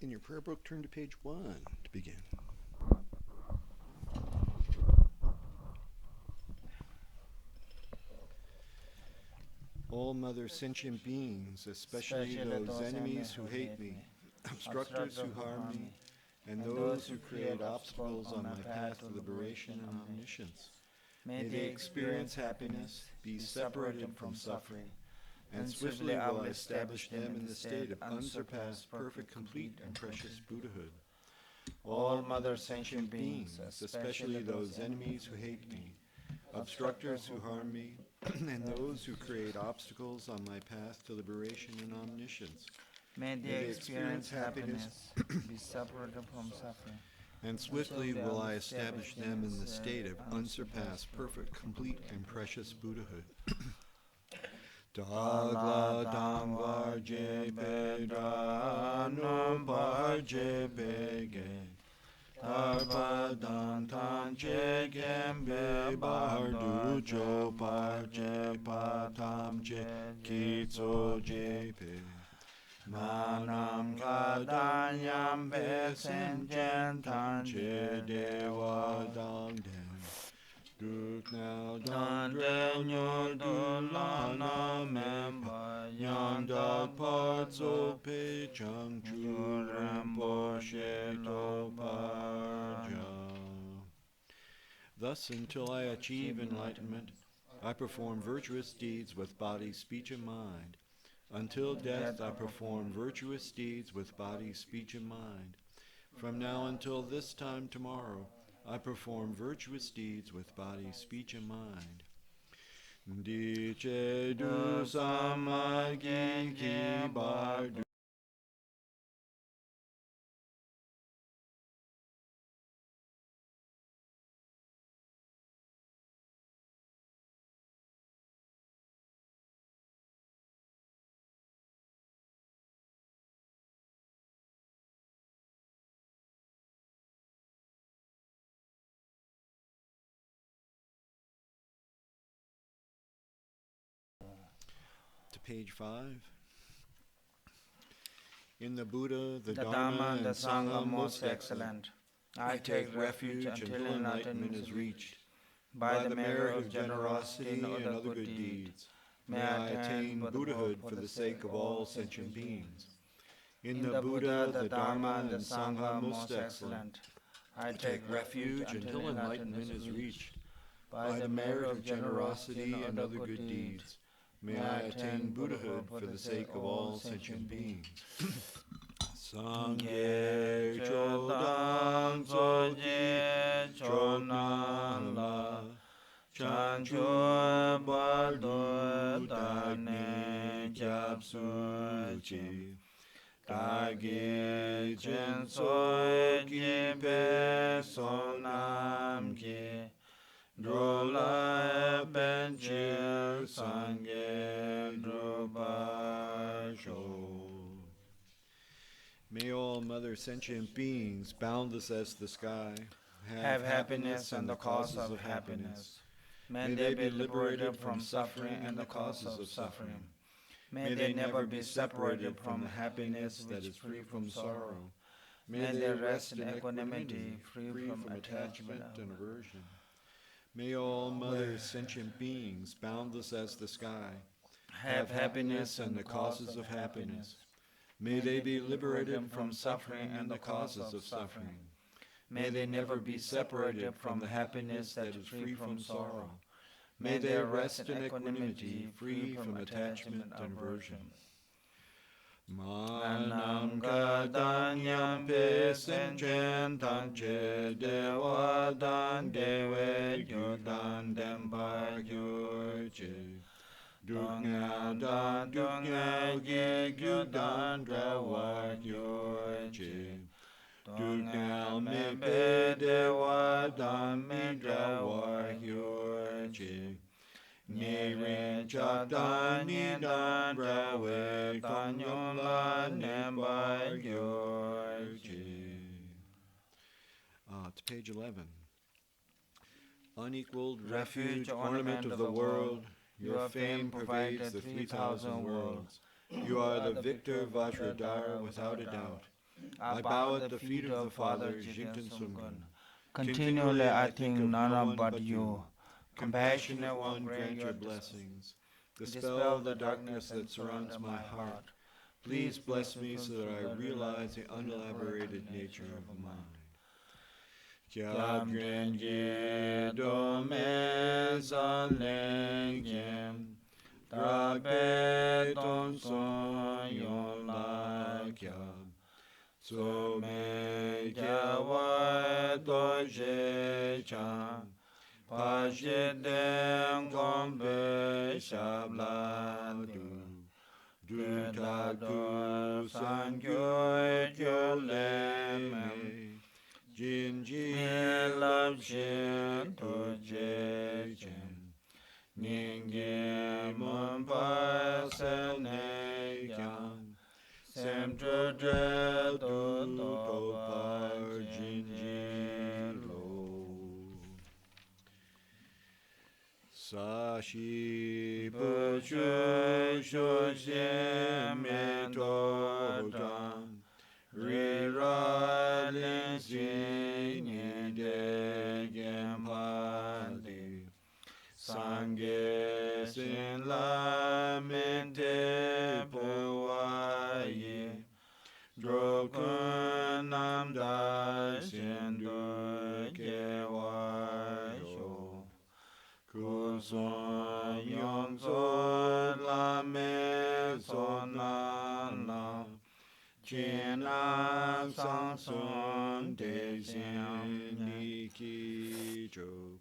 In your prayer book, turn to page 1 to begin. All Mother sentient beings, especially those enemies who hate me, obstructors who harm me, and those who create obstacles on my path to liberation and omniscience, may they experience happiness, be separated from suffering, and swiftly will I establish them in the state of unsurpassed, perfect, complete, and precious Buddhahood. All Mother sentient beings, especially those enemies who hate me, obstructors who harm me, and those who create obstacles on my path to liberation and omniscience, may they experience happiness, be separated from suffering, and swiftly will I establish them in the state of unsurpassed, perfect, complete, and precious Buddhahood. Dagla dangvar jepe dranum par jepe ge Tarpa dantan che gembe bardu cho par jepa tam che kitso jepe Manam kadanyam besen jentan che dewa dangden Duk now dangden yodulana memba Yanda parzo pe chang chu rinpoche to parja. Thus, until I achieve enlightenment, I perform virtuous deeds with body, speech, and mind. Until death, I perform virtuous deeds with body, speech, and mind. From now until this time tomorrow, I perform virtuous deeds with body, speech, and mind. Diche du samagi ki bardu. To page 5. In the Buddha, the Dharma, and the Sangha most excellent, I take refuge until enlightenment is reached. By the merit of generosity and other good deeds, may I attain Buddhahood for the sake of all sentient beings. In the Buddha, the Dharma, and the Sangha most excellent, I take refuge until enlightenment is reached. By the merit of generosity and other good deeds, may I attain Buddhahood for the sake of all sentient beings. Sangye chodang soji chonan la chancho bardo dane japsuchi kage chen soji pe sonam ki Drola benchir sangye drobasho. May all Mother sentient beings, boundless as the sky, have happiness and the causes of happiness. May they be liberated from suffering and the causes of suffering. May they never be separated from the happiness that is free from sorrow. May they rest in equanimity, free from attachment and aversion. May all Mother sentient beings, boundless as the sky, have happiness and the causes of happiness. May they be liberated from suffering and the causes of suffering. May they never be separated from the happiness that is free from sorrow. May they rest in equanimity, free from attachment and aversion. Manam kadanyam pe senchen tanche dewa dan dewe gyudan dempa gyurche. Duknya dan duknya ge gyudan drawa gyurche. Duknya me pe dewa dan me drawa gyurche. Nirin chatan nidan brawe tanyon la nemba gyorji. To page 11. Unequaled refuge, ornament of the world, your fame pervades the 3,000 worlds. You are the victor Vajradhara without a doubt. I bow at the feet of Father Jigten Sumgun. Continually I think of none but you. Compassionate One, grant your blessings. Dispel the darkness that surrounds my heart. Please bless me so that I realize the unelaborated nature of mind. Kya grenje do me zalengem, drape don son yon la kya, so me jawa do je chan, pa je den gombe shabla du ta du san kyo le me. Jin jin love shin to je chen, ning ye mon pa se ne kyan, sem to je do to par jin jin lo. Sa shi pu chu shu je me to dan. Re ra lin sin ni de gen pa li, sangye sin la min te pu wa yi, dro kun nam da sin do ke wa yo, ku son yon so la me son nan la. Chena sang sun de xian ni ki zhou,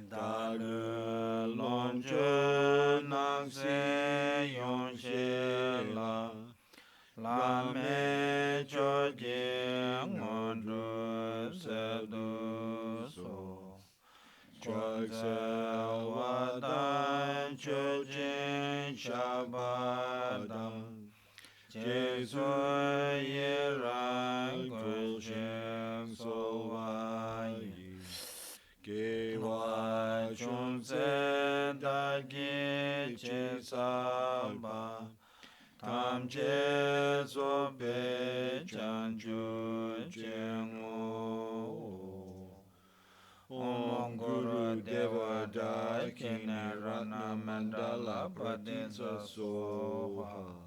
da le long zhe nang se yong xie la, la me zhe jie ngon zhe se du so, zhe se wa dan zhe jin sha ba dan. Jesu ye rang gu sheng so wa yi, ge wa chung se da gi che sa ba, tam che so pe chan ju chen o. Om Guru Deva Da Kine Ratna Mandala Praditsa Soha.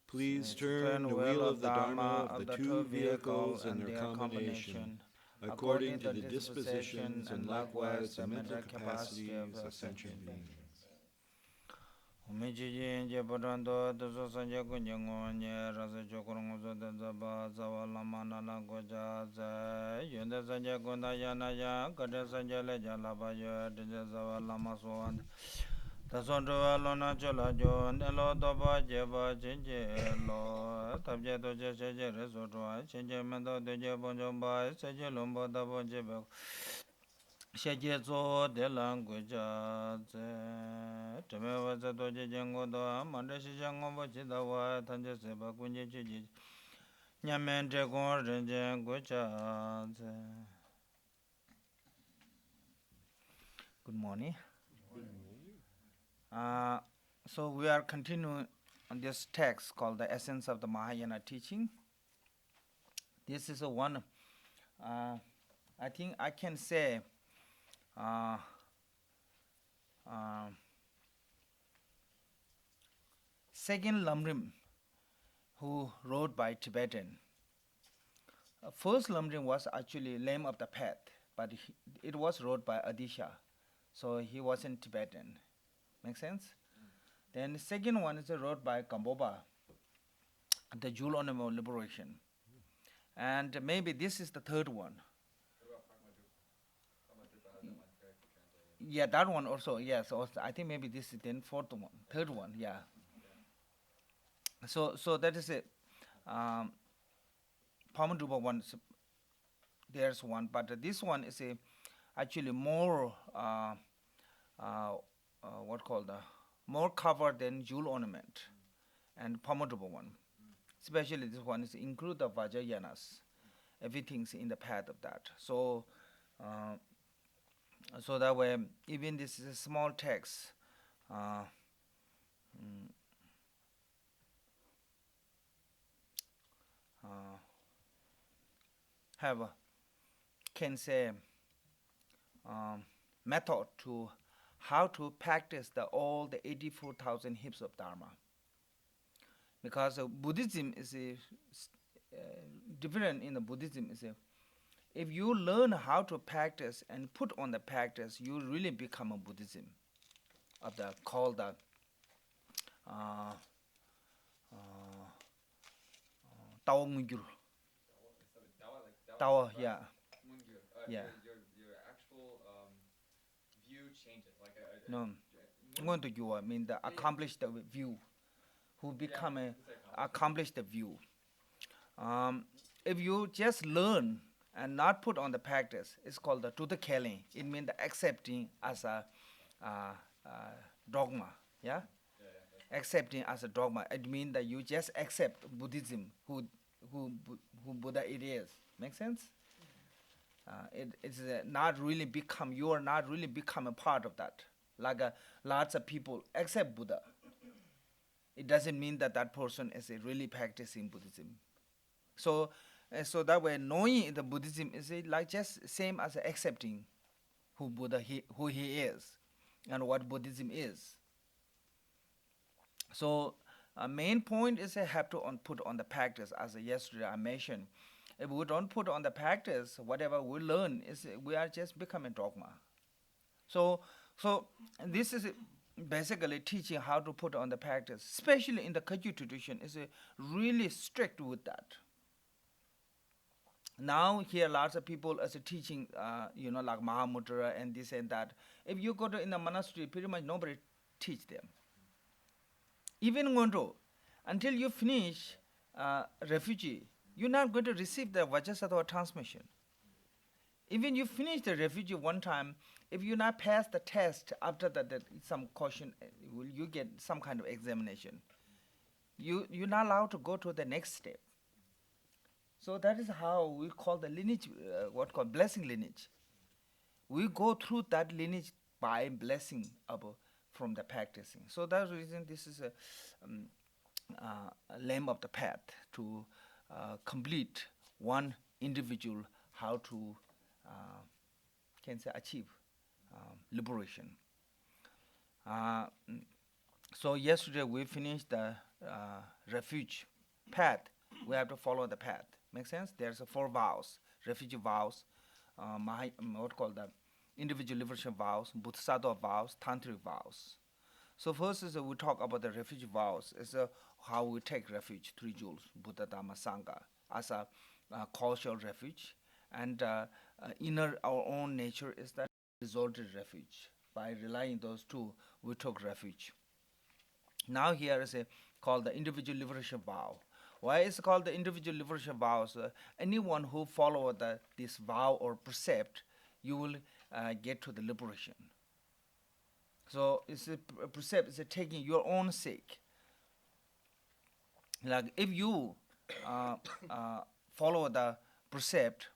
Please turn the wheel of the Dharma of the two vehicles and their combination, according to the dispositions and likewise the mental capacities of sentient beings. Tasondro lona chola jo nelo doba jeba chenje lo tabje doje cheje resoto chenje mendo doje bonjo ba cheje lombo dabo jebe cheje zo de language ze teme waza doje jengo do mande shi jengo bo chida wa tanje se ba kunje cheje nyamente kon renje gocha ze. Good morning. So we are continuing on this text called The Essence of the Mahayana Teaching. This is a one, I think I can say, second Lamrim who wrote by Tibetan. First Lamrim was actually Lame of the Path, but it was wrote by Adisha, so he wasn't Tibetan. Make sense? Then the second one is wrote by Kamboba, the Jewel on Liberation. And maybe this is the third one. Yeah, that one also, yes. Also, I think maybe this is then fourth one, third one, yeah. So that is it. Pamanduba one, there's one, but this one is actually more, more covered than jewel ornament and Pamanduba one. Especially this one is include the Vajrayanas. Everything's in the path of that. So that way, even this is a small text, have can say method to how to practice all the 84,000 hips of Dharma. Because Buddhism is different in the Buddhism is if you learn how to practice and put on the practice, you really become a Buddhism of the called the Tao Mungyur. Tao, yeah. Yeah. Your actual view changes. No. Going to you, I mean the accomplished view, who become a accomplished view. If you just learn and not put on the practice, it's called the Tuta Kelling. It means the accepting as a dogma. Yeah? Accepting as a dogma. It means that you just accept Buddhism, who Buddha it is. Make sense? It's not really become, you are not really become a part of that. Like lots of people accept Buddha. It doesn't mean that that person is really practicing Buddhism. So that way, knowing the Buddhism is like just same as accepting who Buddha who he is and what Buddhism is. So main point is I have to put on the practice, as yesterday I mentioned. If we don't put on the practice, whatever we learn we are just becoming dogma. So this is basically teaching how to put on the practice, especially in the Kagyu tradition, is really strict with that. Now here lots of people as a teaching, like Mahamudra and this and that. If you go to in the monastery, pretty much nobody teach them. Even Ngondo, until you finish refugee, you're not going to receive the Vajrasattva transmission. Even you finish the refugee one time, if you not pass the test after that some question, you get some kind of examination. You're not allowed to go to the next step. So that is how we call the lineage, what called blessing lineage. We go through that lineage by blessing from the practicing. So that's the reason this is a lamb of the path to complete one individual how to can say achieve liberation. So yesterday we finished the refuge path. We have to follow the path. Make sense? There's 4 vows: refugee vows, what called the individual liberation vows, bodhisattva vows, tantric vows. So first is we talk about the refugee vows. Is how we take refuge, 3 jewels, Buddha, Dhamma, Sangha, as a cultural refuge, and inner our own nature is that resorted refuge. By relying those 2, we took refuge. Now here is called the individual liberation vow. Why is it called the individual liberation vows? Anyone who follow this vow or precept, you will get to the liberation. So it's a precept is taking your own sake. Like if you follow the precept,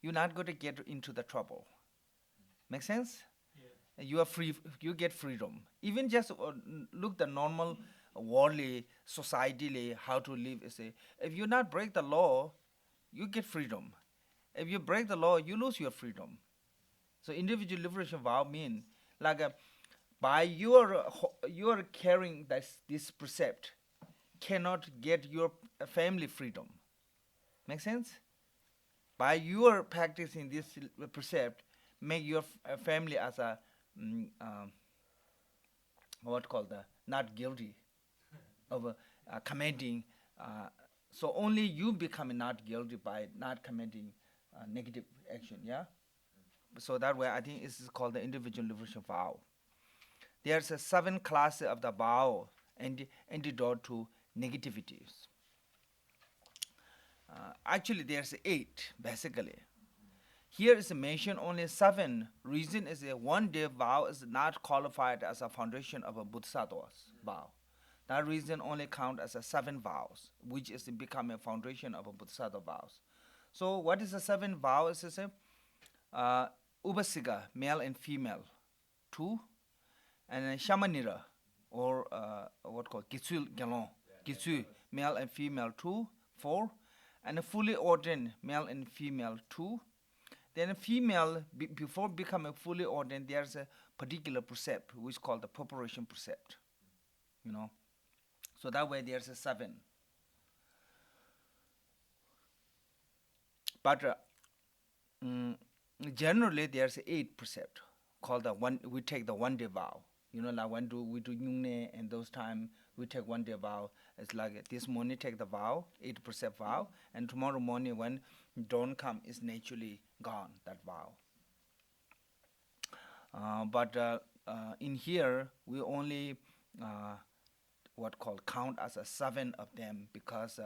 you're not going to get into the trouble. Make sense? Yeah. You are free. You get freedom. Even just look the normal worldly, societally how to live. If you not break the law, you get freedom. If you break the law, you lose your freedom. So individual liberation vow mean like by your carrying this precept cannot get your family freedom. Make sense? By your practicing this precept, make your family as a what called the not guilty of committing. So only you become not guilty by not committing negative action. Yeah. So that way, I think this is called the individual liberation vow. There's 7 classes of the vow and antidote to negativities. Actually, there's 8 basically. Here is mentioned only 7. Reason is a 1-day vow is not qualified as a foundation of a bodhisattva's vow. That reason only count as 7 vows, which is to become a foundation of a bodhisattva vows. So what is the 7 vows? Is Ubasiga, male and female, 2, and Shamanira, or what called Kitsul Galon, Kitsu, male and female, 2, 4, and a fully ordained male and female 2. Then a female, before becoming fully ordained, there's a particular precept which is called the preparation precept. So that way there's a 7. But generally there's 8 precept called the one. We take the 1 day vow. Like when we do Nyungne and those time we take 1 day vow. It's like this morning take the vow, 8 precept vow, and tomorrow morning when dawn come is naturally gone, that vow. But in here we only count as a 7 of them, because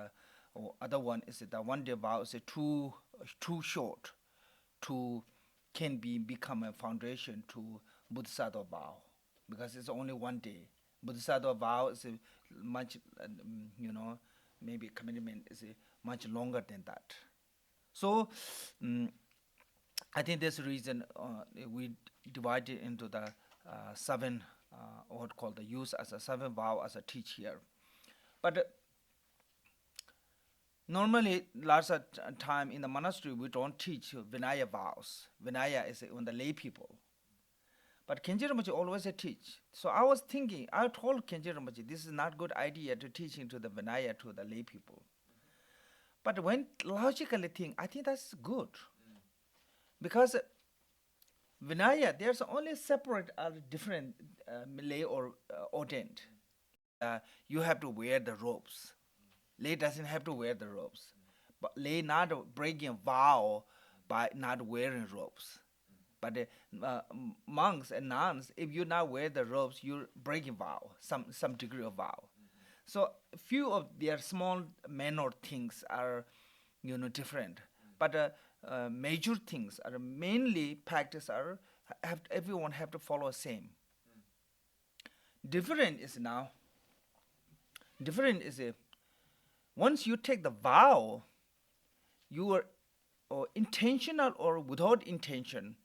other one is the 1 day vow is too short to become a foundation to Bodhisattva vow, because it's only 1 day. Bodhisattva vow is a much, maybe commitment is much longer than that. So I think that's the reason we divide it into the 7, what called the use as a 7 vow as a teach here. But normally, lots of time in the monastery, we don't teach Vinaya vows. Vinaya is on the lay people. But Khenpo Rinpoche always teach. So I was thinking, I told Khenpo Rinpoche, this is not good idea to teach into the Vinaya to the lay people. But when logically think, I think that's good. Because Vinaya, there's only separate or different lay or ordained. You have to wear the robes. Lay doesn't have to wear the robes. But lay not breaking vow by not wearing robes. But monks and nuns, if you not wear the robes, you're breaking vow, some degree of vow. So few of their small minor things are, different. But major things are mainly practice everyone have to follow same. Different is once you take the vow, you are intentional or without intention,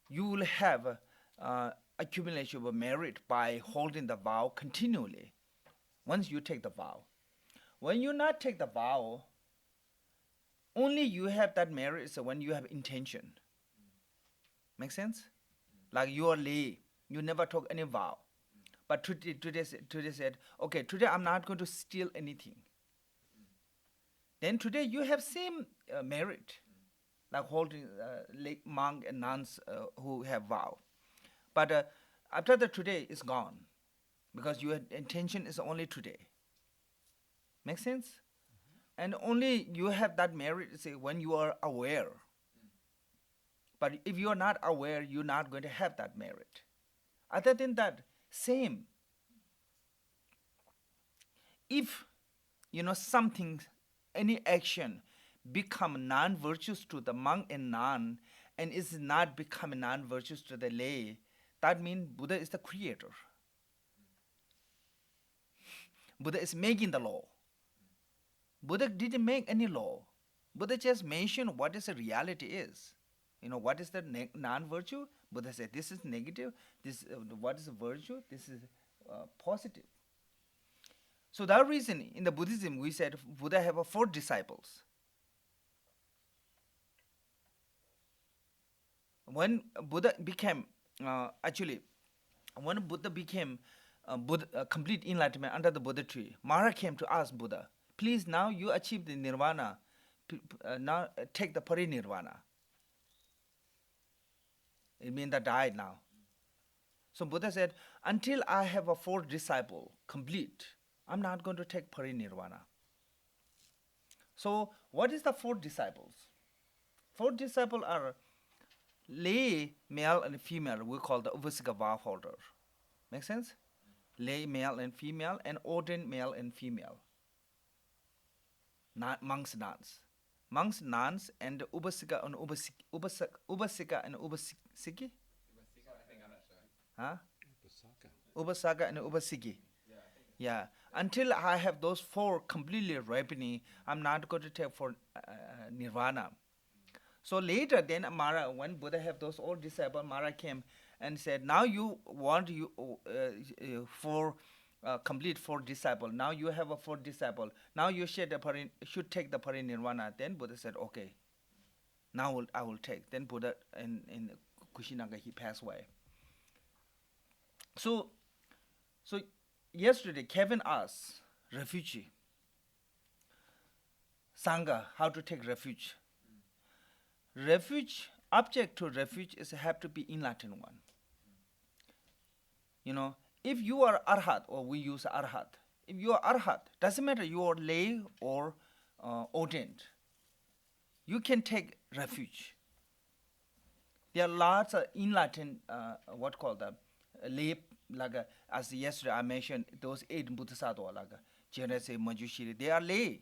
you will have accumulation of merit by holding the vow continually. Once you take the vow, when you not take the vow, only you have that merit is when you have intention. Make sense? Like you are lay, you never took any vow. But today said, okay, today I'm not going to steal anything. Then today you have same merit, like holding monk and nuns who have vow. But after the today is gone, because your intention is only today. Make sense? And only you have that merit when you are aware. But if you are not aware, you're not going to have that merit. Other than that, same. If something, any action become non-virtuous to the monk and nun, and is not becoming non-virtuous to the lay, that means Buddha is the creator. Buddha is making the law. Buddha didn't make any law. Buddha just mentioned what is the reality is. What is the non-virtue? Buddha said this is negative. This what is a virtue? This is positive. So that reason in the Buddhism we said Buddha have 4 disciples. When Buddha became when Buddha became complete enlightenment under the Buddha tree, Mara came to ask Buddha, please now you achieve the nirvana, now take the parinirvana. It means that died now. So Buddha said, until I have 4 disciples complete, I'm not going to take parinirvana. So what is the 4 disciples? 4 disciples are lay male and female, we call the Upasika vow holder. Make sense? Lay male and female, and ordained male and female. Monks, nuns. Monks, nuns, and Upasika and Upasika and Upasiki? I think I'm not sure. Huh? Upasaka and Upasiki. Yeah. Until I have those 4 completely ripening, I'm not going to take for nirvana. So later, then Mara, when Buddha have those old disciples, Mara came and said, now you want for complete 4 disciple. Now you have a 4 disciple. Now you should take the parinirvana. Then Buddha said, okay, now I will take. Then Buddha in Kushinaga, he passed away. So yesterday Kevin asked refugee Sangha how to take refuge. Refuge, object to refuge is have to be in Latin one. You know, if you are arhat, or we use arhat, if you are arhat, doesn't matter you are lay or ordained, you can take refuge. There are lots of in Latin, what called the lay, like as yesterday I mentioned, those 8 Bodhisattva, like Jenese, Manjushri, they are lay.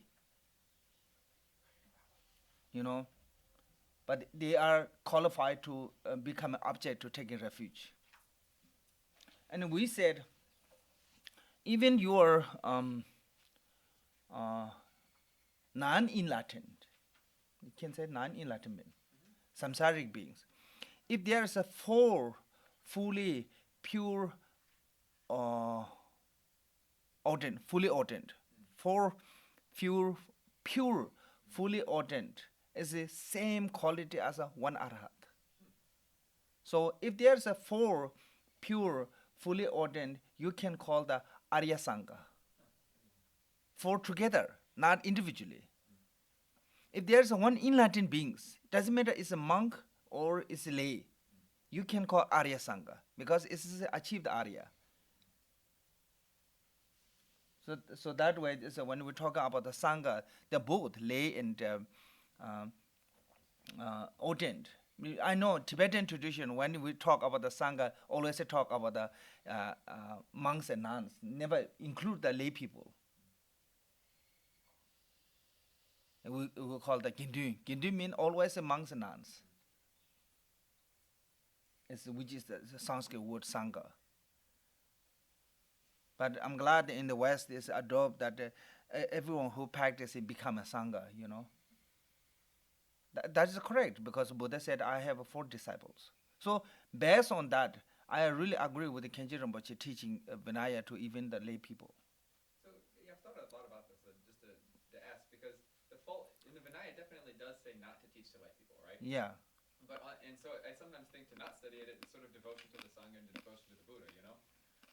You know, but they are qualified to become an object to taking refuge. And we said, even your non-enlightened, you can say non-enlightenment, samsaric beings, if there is a 4 fully pure ordained, fully ordained, 4 pure fully ordained, is the same quality as a 1 arhat. So if there's a 4 pure fully ordained, you can call the Arya Sangha. 4 together, not individually. If there's a 1 enlightened beings, doesn't matter it's a monk or it's a lay, you can call Arya Sangha because it's achieved Arya. So that way, when we talk about the Sangha, they're both lay and ordained. I know Tibetan tradition, when we talk about the Sangha, always talk about the monks and nuns, never include the lay people. We call the Gindu. Gindu means always monks and nuns. Which is the Sanskrit word Sangha. But I'm glad in the West is adopt that everyone who practices it become a Sangha, you know. That is correct because Buddha said, I have 4 disciples. So based on that, I really agree with the Khenpo Rinpoche teaching Vinaya to even the lay people. So yeah, I've thought a lot about this, just to ask, because the fault in the Vinaya definitely does say not to teach to lay people, right? Yeah. But and so I sometimes think to not study it, it's sort of devotion to the Sangha and devotion to the Buddha, you know?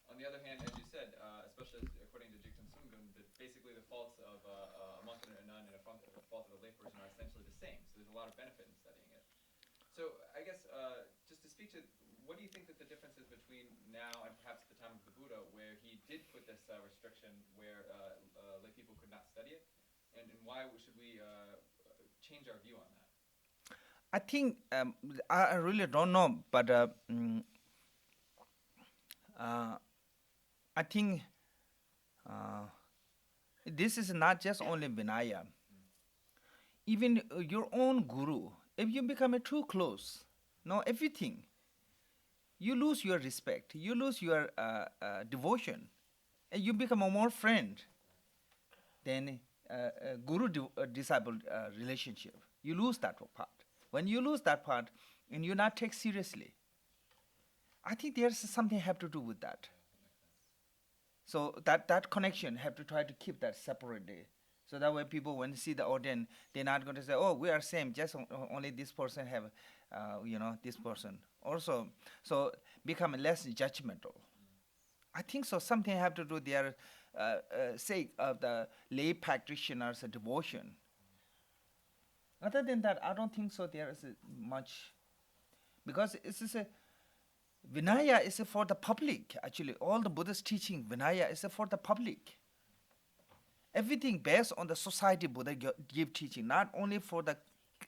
On the other hand, as you said, especially according to Jigten Sungam, that basically the faults of a monk and a nun and a fault of a layperson are essentially the same. So there's a lot of benefit in studying it. So I guess just to speak to, what do you think that the difference is between now and perhaps the time of the Buddha, where he did put this restriction where lay people could not study it, and why should we change our view on that? I think, I really don't know, but I think this is not just only Vinaya. Even your own guru, if you become too close, know everything, you lose your respect, you lose your devotion, and you become a more friend than guru-disciple relationship. You lose that part. When you lose that part, and you not take seriously, I think there's something have to do with that. So that connection have to try to keep that separately. So that way people, when they see the ordain, they're not going to say, oh, we are same, just only this person have, this person. Also, so become less judgmental. I think so something have to do with their sake of the lay practitioner's devotion. Other than that, I don't think so there is much, because it's a Vinaya is for the public, actually. All the Buddha's teaching, Vinaya is for the public. Everything based on the society Buddha give teaching, not only for the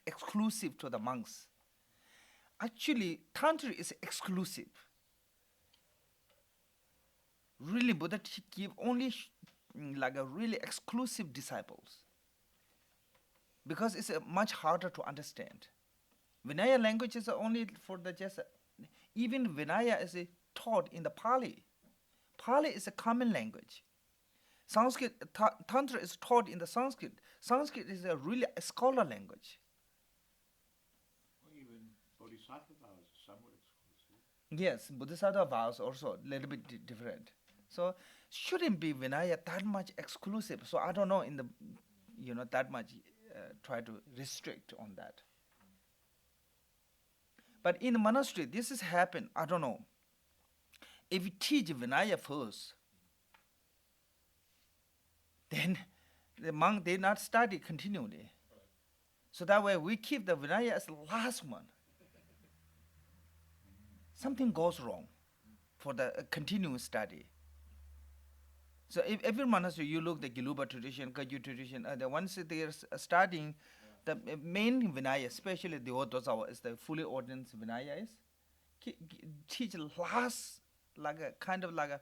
exclusive to the monks. Actually, Tantra is exclusive. Really, Buddha give only like a really exclusive disciples. Because it's much harder to understand. Vinaya language is only for the just... Even Vinaya is taught in the Pali. Pali is a common language. Sanskrit, Tantra is taught in the Sanskrit. Sanskrit is a really a scholar language. Well, even Bodhisattva vows are somewhat exclusive. Yes, Bodhisattva vows also a little bit different. So shouldn't be Vinaya that much exclusive. So I don't know in the, that much try to restrict on that. But in the monastery, this has happened. I don't know. If you teach Vinaya first, then the monk they not study continually. So that way we keep the Vinaya as the last one. Something goes wrong for the continuous study. So if every monastery you look the Giluba tradition, Kagyu tradition, the ones that they are studying, the main Vinaya, especially the Otosawa, is the fully ordinance Vinaya is, teach last like a kind of like a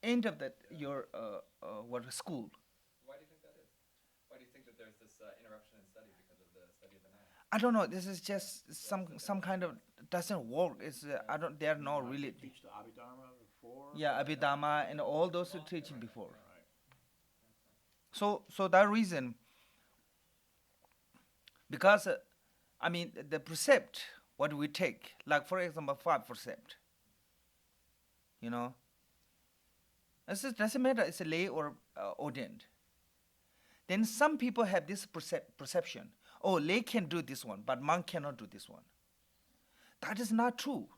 end of that your what school. Why do you think that is? Why do you think that there's this interruption in study because of the study of the Naya? I don't know. This is just some kind of doesn't work. It's I don't. They are not really. Teach the Abhidharma before? Yeah, Abhidharma and all those teaching before. Right. So that reason, because I mean the precept what we take, like for example 5 precept. It doesn't matter it's a lay or ordained. Then some people have this perception. Oh, lay can do this one, but monk cannot do this one. That is not true.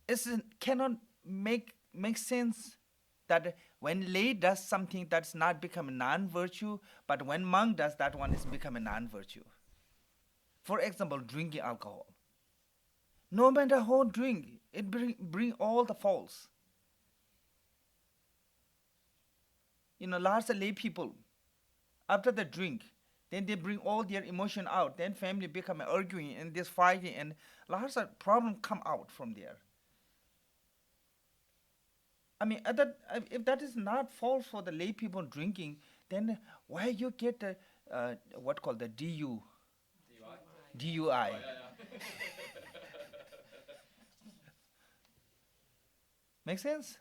It cannot make sense that when lay does something that's not become a non-virtue, but when monk does that one is become a non-virtue. For example, drinking alcohol. No matter how drink, it bring all the faults. Lots of lay people, after the drink, then they bring all their emotion out. Then family become arguing and this fighting, and lots of problem come out from there. I mean, if that is not fault for the lay people drinking, then why you get what called the DUI? Oh, yeah. Make sense?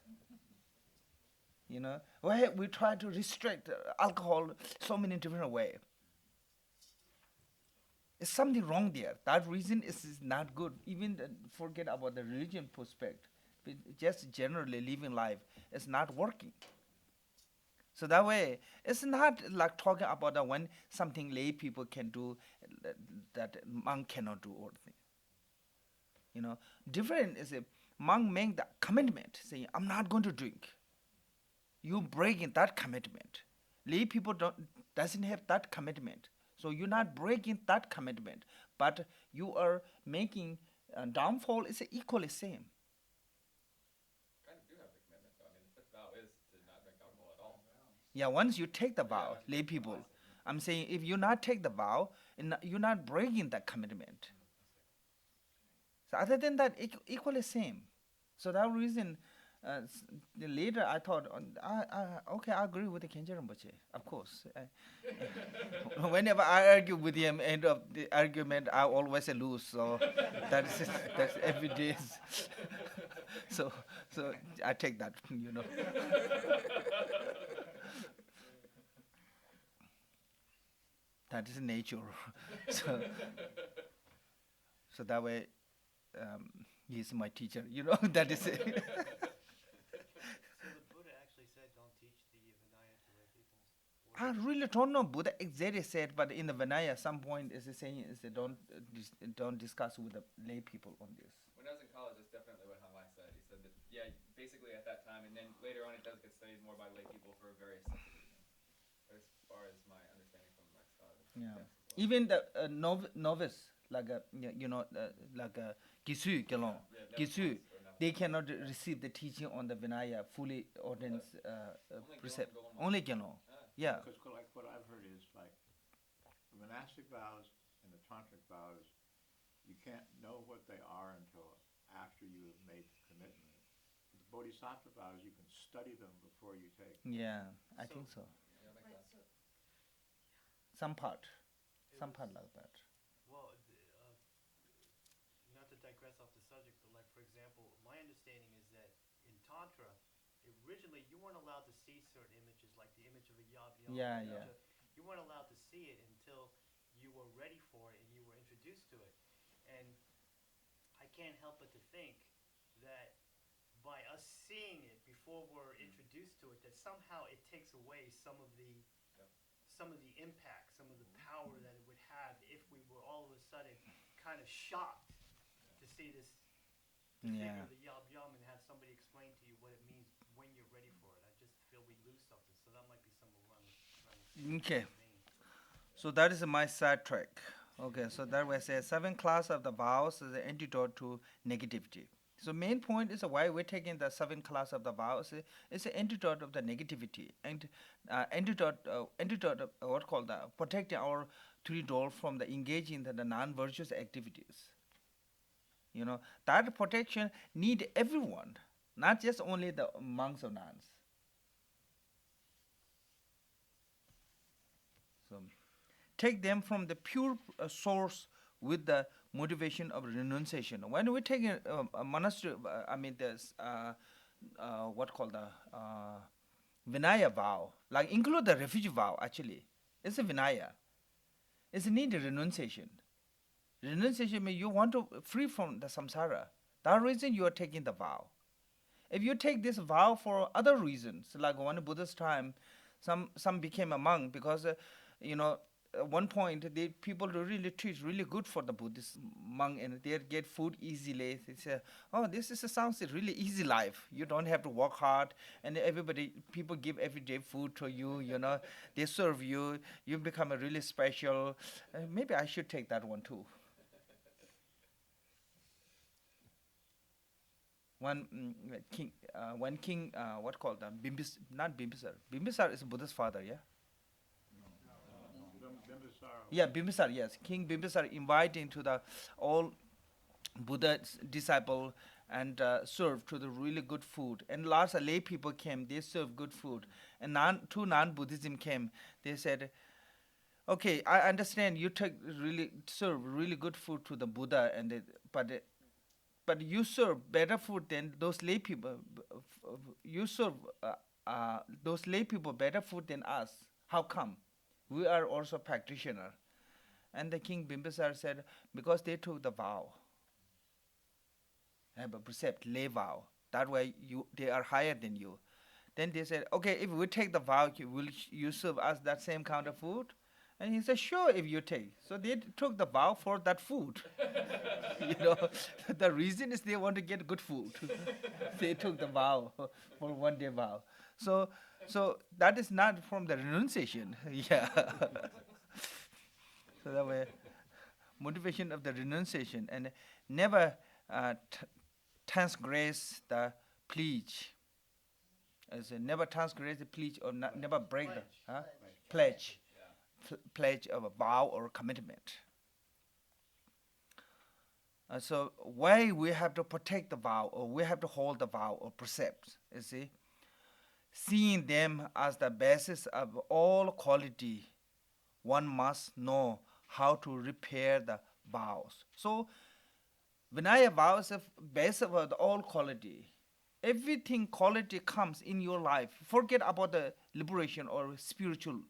Why we try to restrict alcohol so many different ways. There's something wrong there. That reason is not good. Even forget about the religion perspective. Just generally living life is not working. So that way, it's not like talking about when something lay people can do that monk cannot do all things. Different is a monk make the commitment, saying, I'm not going to drink. You breaking that commitment. Lay people doesn't have that commitment. So you're not breaking that commitment, but you are making downfall is equally same. Kind of do have the commitment, though. I mean, the fifth vow is to not drink alcohol at all. Yeah, once you take the vow, lay people, I'm saying if you not take the vow, you're not breaking that commitment. So other than that, equally same. So that reason, later I thought, okay, I agree with the Khenpo Rinpoche, of course. Whenever I argue with him, end of the argument, I always lose. So that's every day. So I take that, That is nature. So that way, he's my teacher. That is it. So the Buddha actually said, "Don't teach the Vinaya to lay people." I really don't know Buddha exactly said, but in the Vinaya, some point is saying is that don't discuss with the lay people on this. When I was in college, that's definitely what Hamai said. He said that, yeah, basically at that time, and then later on it does get studied more by lay people for various secular reasons. But as far as my understanding from my scholars. Yeah. Even the novice, like like a Gisu Gelon, Gisu, they cannot receive the teaching on the Vinaya fully ordinance precept. Only Gelon. Yeah. Because like what I've heard is like the monastic vows and the tantric vows, you can't know what they are until after you have made the commitment. The bodhisattva vows, you can study them before you take. Yeah, I think so. Yeah, that makes sense. Some part like that. Well, not to digress off the subject, but like for example, my understanding is that in Tantra, originally you weren't allowed to see certain images, like the image of a yabyong. Yeah. You weren't allowed to see it until you were ready for it and you were introduced to it. And I can't help but to think that by us seeing it before we're introduced to it, that somehow it takes away some of the impact, some of the power that it would have if we were all of a sudden kind of shocked to see this, to figure the yab yum and have somebody explain to you what it means when you're ready for it. I just feel we lose something, so that might be some of what I'm trying to say. Okay. So that is my sidetrack. Okay, so that way I say 7 class of the vows is the antidote to negativity. So main point is why we're taking the 7 class of the vows. It's an antidote of the negativity and antidote of what called the protecting our 3 doors from the engaging in the non-virtuous activities. You know, that protection need everyone, not just only the monks or nuns. So take them from the pure source with the motivation of renunciation. When we take a monastery, there's what called the Vinaya vow, like include the refuge vow actually. It's a Vinaya. It's a need of renunciation. Renunciation means you want to free from the samsara. That reason you are taking the vow. If you take this vow for other reasons, like one Buddha's time, some became a monk because, at one point people really treat really good for the Buddhist monk and they get food easily. They say, oh, sounds a really easy life. You don't have to work hard, and people give everyday food to you. They serve you. You become a really special. Maybe I should take that one too. One king, what called not Bimbisar. Bimbisar is Buddha's father, yeah. Yeah, Bimbisar, yes. King Bimbisar invited to the all Buddha's disciple and served to the really good food. And lots of lay people came, they served good food. And two non-Buddhism came, they said, okay, I understand you serve really good food to the Buddha, but you serve better food than those lay people. You serve those lay people better food than us. How come? We are also practitioner. And the King Bimbisar said, because they took the vow, have a precept, lay vow. That way they are higher than you. Then they said, okay, if we take the vow, will you serve us that same kind of food? And he said, sure, if you take. So they took the vow for that food. The reason is they want to get good food. They took the vow for 1 day vow. So that is not from the renunciation. Yeah. So that way, motivation of the renunciation and never transgress the pledge. As never transgress the pledge or never break the pledge. Pledge of a vow or commitment. So why we have to protect the vow or we have to hold the vow or precepts, you see? Seeing them as the basis of all quality, one must know how to repair the vows. So Vinaya vow is the base of all quality. Everything quality comes in your life. Forget about the liberation or spiritual.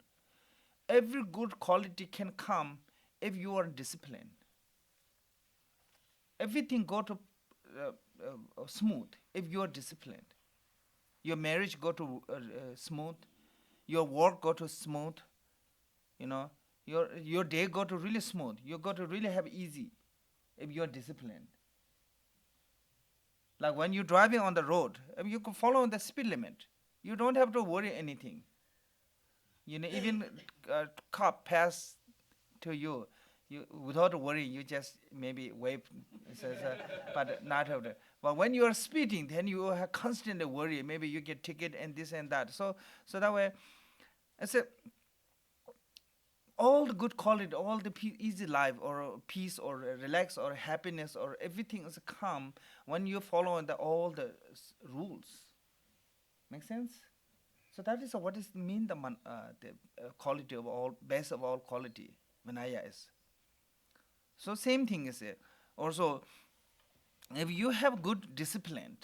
Every good quality can come if you are disciplined. Everything go to smooth if you are disciplined. Your marriage go to smooth. Your work go to smooth. Your day go to really smooth. You go to really have easy if you are disciplined. Like when you're driving on the road, if you can follow the speed limit. You don't have to worry anything. Even car pass to you without worrying, you just maybe wave, but not have to. But when you are speeding, then you have constantly worry. Maybe you get ticket and this and that. So that way, I said, all the good quality, all the easy life or peace or relax or happiness or everything is come when you follow all the rules. Make sense? So that is what is mean the quality of all, base of all quality, Vinaya is. So same thing is it. Also, if you have good discipline,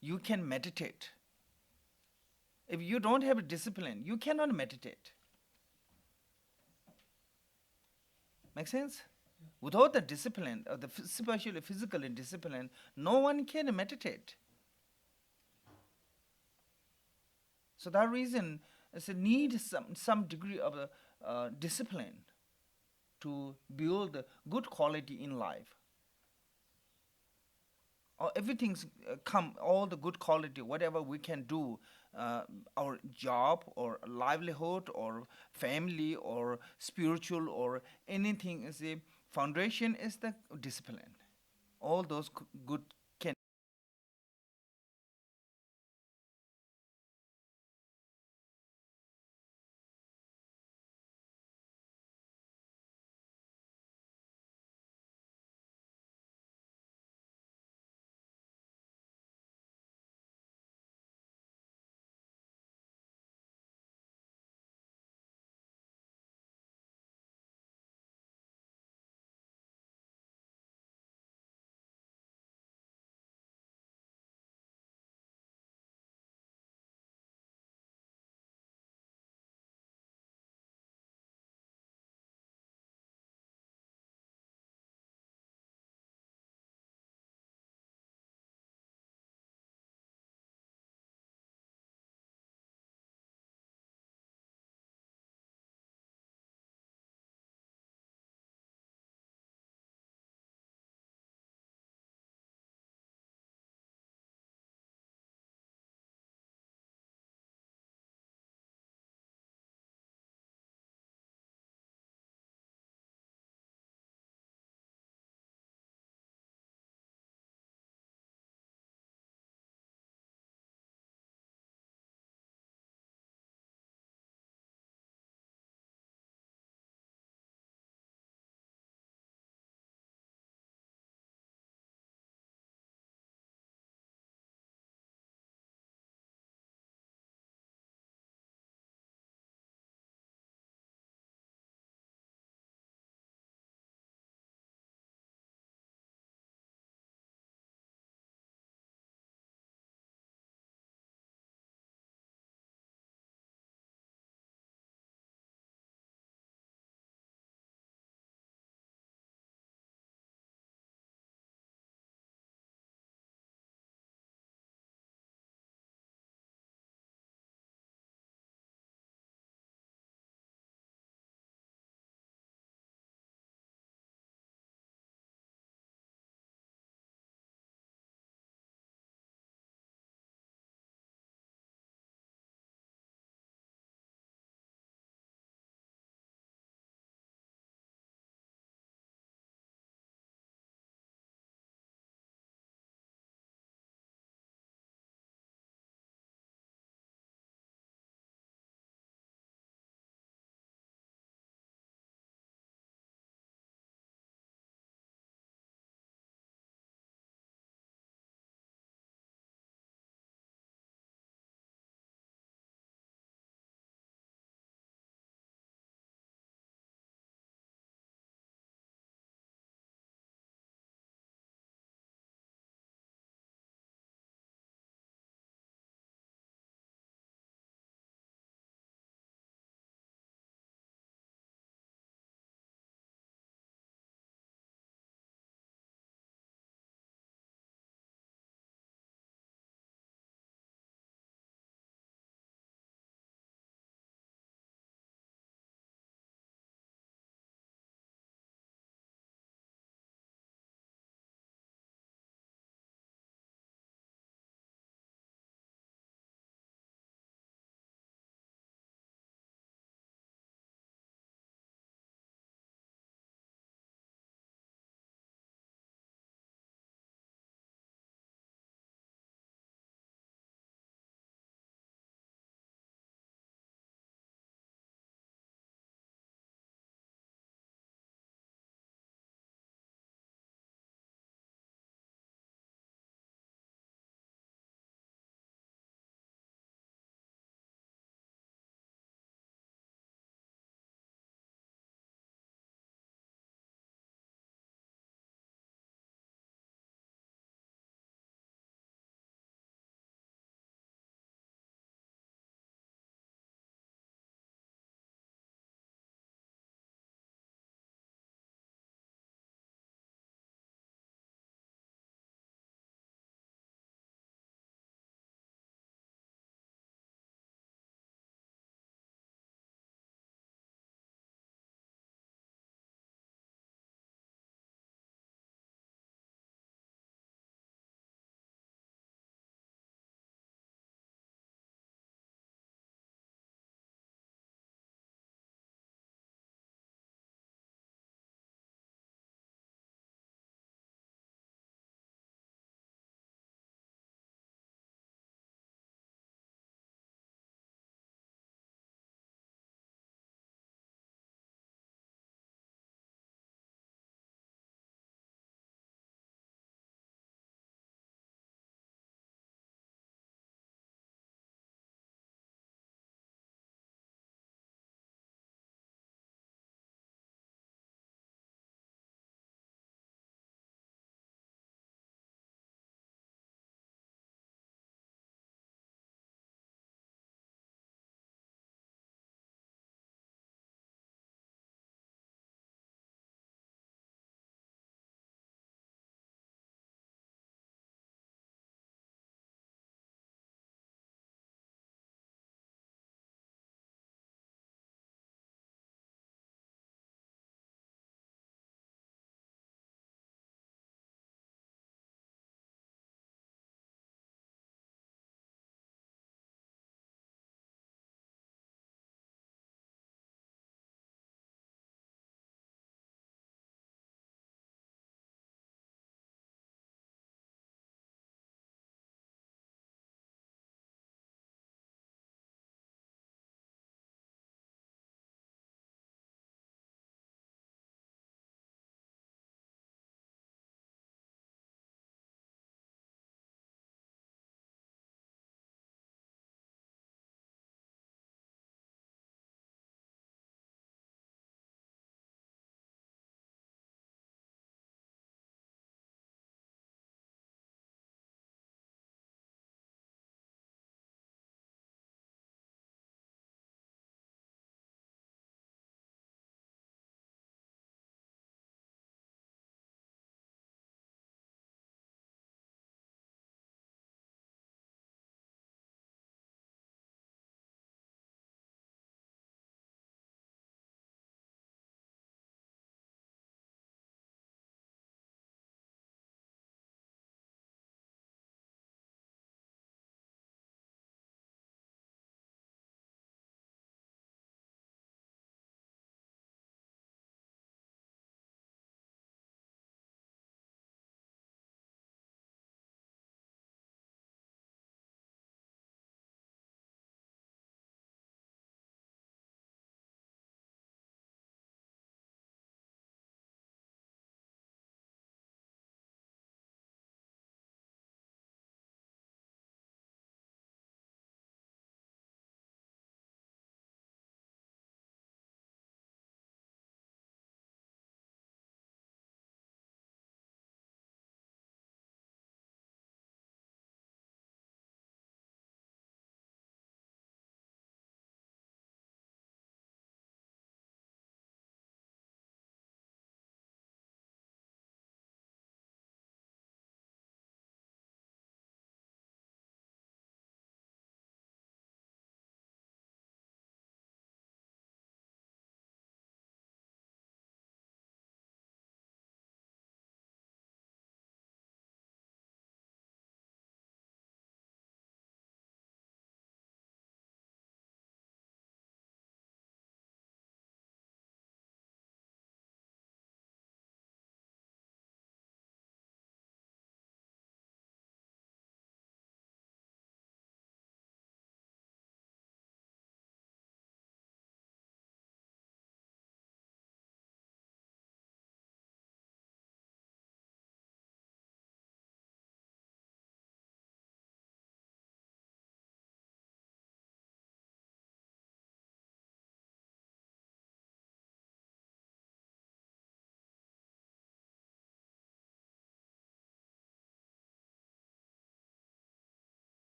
you can meditate. If you don't have a discipline, you cannot meditate. Make sense? Without the discipline, especially physical discipline, no one can meditate. So that reason is a need some degree of discipline to build good quality in life. Or everything's all the good quality, whatever we can do, our job or livelihood or family or spiritual or anything is the foundation is the discipline. All those good